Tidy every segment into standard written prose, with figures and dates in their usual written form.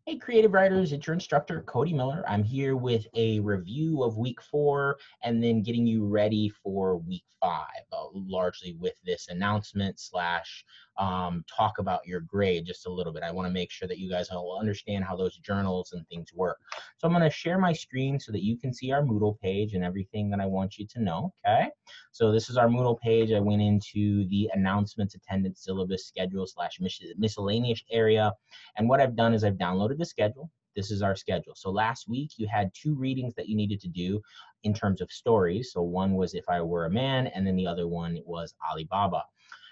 Hey, creative writers, it's your instructor, Cody Miller. I'm here with a review of week 4 and then getting you ready for week 5, largely with this announcement slash talk about your grade just a little bit. I want to make sure that you guys all understand how those journals and things work. So I'm going to share my screen so that you can see our Moodle page and everything that I want you to know, okay? So this is our Moodle page. I went into the announcements, attendance, syllabus, schedule slash miscellaneous area. And what I've done is I've downloaded the schedule. This is our schedule. So last week you had 2 readings that you needed to do in terms of stories. So one was If I Were a Man, and then the other one was Alibaba.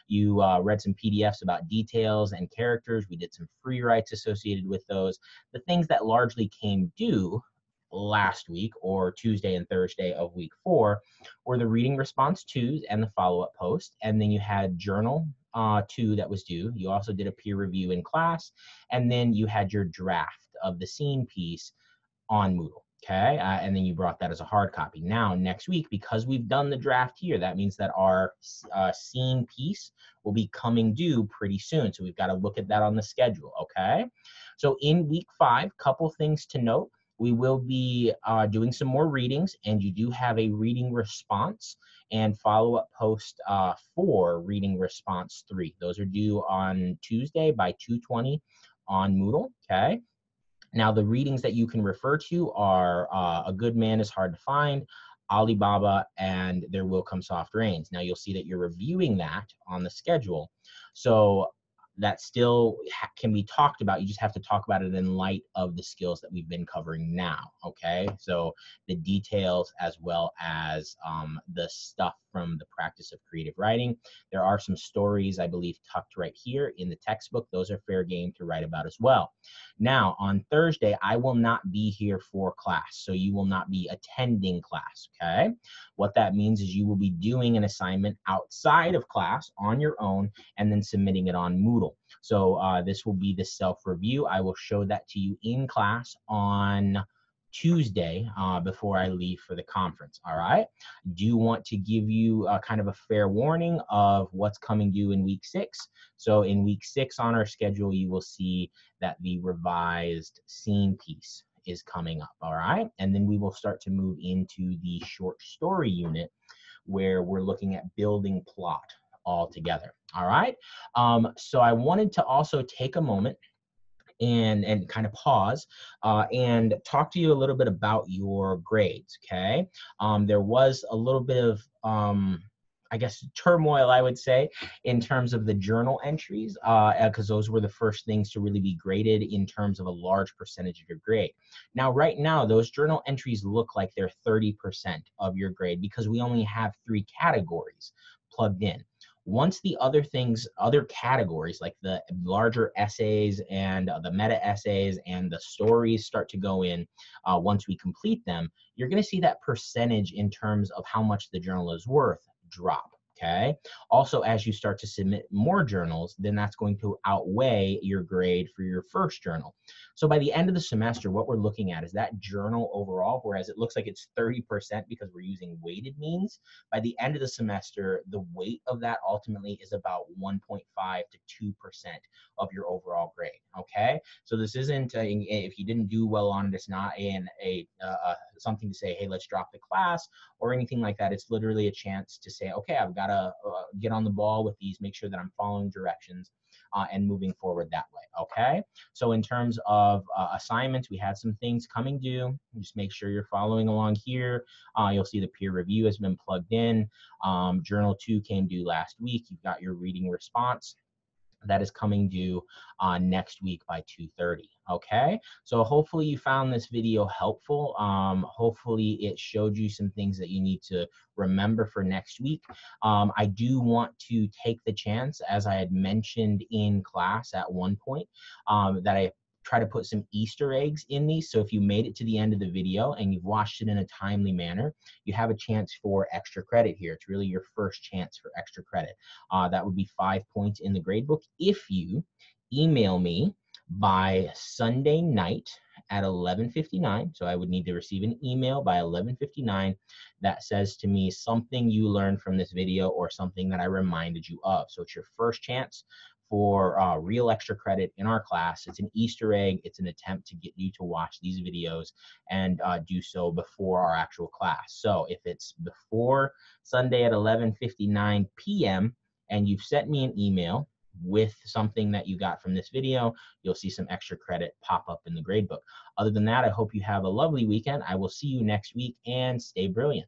You read some PDFs about details and characters. We did some free writes associated with those. The things that largely came due last week or Tuesday and Thursday of week 4 were the reading response 2s and the follow-up post. And then you had journal 2 that was due. You also did a peer review in class, and then you had your draft of the scene piece on Moodle. Okay, and then you brought that as a hard copy. Now, next week, because we've done the draft here, that means that our scene piece will be coming due pretty soon. So we've got to look at that on the schedule. Okay, so in week 5, couple things to note. We will be doing some more readings, and you do have a reading response and follow-up post for reading response 3. Those are due on Tuesday by 2:20 on Moodle. Okay. Now, the readings that you can refer to are A Good Man is Hard to Find, Alibaba, and There Will Come Soft Rains. Now, you'll see that you're reviewing that on the schedule. So that still can be talked about. You just have to talk about it in light of the skills that we've been covering now, okay? So the details as well as the stuff from the practice of creative writing. There are some stories, I believe, tucked right here in the textbook. Those are fair game to write about as well. Now, on Thursday, I will not be here for class, so you will not be attending class, okay? What that means is you will be doing an assignment outside of class on your own and then submitting it on Moodle. So this will be the self-review. I will show that to you in class on Tuesday before I leave for the conference, all right? Do want to give you kind of a fair warning of what's coming due in week 6. So in week 6 on our schedule, you will see that the revised scene piece is coming up, all right? And then we will start to move into the short story unit where we're looking at building plot all together, all right? So I wanted to also take a moment and kind of pause and talk to you a little bit about your grades, okay? There was a little bit of I guess turmoil, I would say, in terms of the journal entries, because those were the first things to really be graded in terms of a large percentage of your grade. Now, right now, those journal entries look like they're 30% of your grade because we only have 3 categories plugged in. Once the other things, other categories like the larger essays and the meta essays and the stories start to go in, once we complete them, you're going to see that percentage in terms of how much the journal is worth drop. Okay. Also, as you start to submit more journals, then that's going to outweigh your grade for your first journal. So by the end of the semester, what we're looking at is that journal overall, whereas it looks like it's 30% because we're using weighted means, by the end of the semester, the weight of that ultimately is about 1.5 to 2% of your overall grade. Okay. So this isn't, if you didn't do well on it, it's not something to say, hey, let's drop the class or anything like that. It's literally a chance to say, okay, I've got to get on the ball with these, make sure that I'm following directions and moving forward that way, okay? So in terms of assignments, we had some things coming due. Just make sure you're following along here. You'll see the peer review has been plugged in. Journal 2 came due last week. You've got your reading response that is coming due next week by 2:30. Okay, so hopefully you found this video helpful. Hopefully it showed you some things that you need to remember for next week. I do want to take the chance, as I had mentioned in class at one point, that I try to put some Easter eggs in these. So if you made it to the end of the video and you've watched it in a timely manner, you have a chance for extra credit here. It's really your first chance for extra credit. That would be 5 points in the gradebook if you email me by Sunday night at 11:59. So I would need to receive an email by 11:59 that says to me something you learned from this video or something that I reminded you of. So it's your first chance for real extra credit in our class. It's an Easter egg. It's an attempt to get you to watch these videos and do so before our actual class. So if it's before Sunday at 11:59 p.m. and you've sent me an email with something that you got from this video, you'll see some extra credit pop up in the gradebook. Other than that, I hope you have a lovely weekend. I will see you next week, and stay brilliant.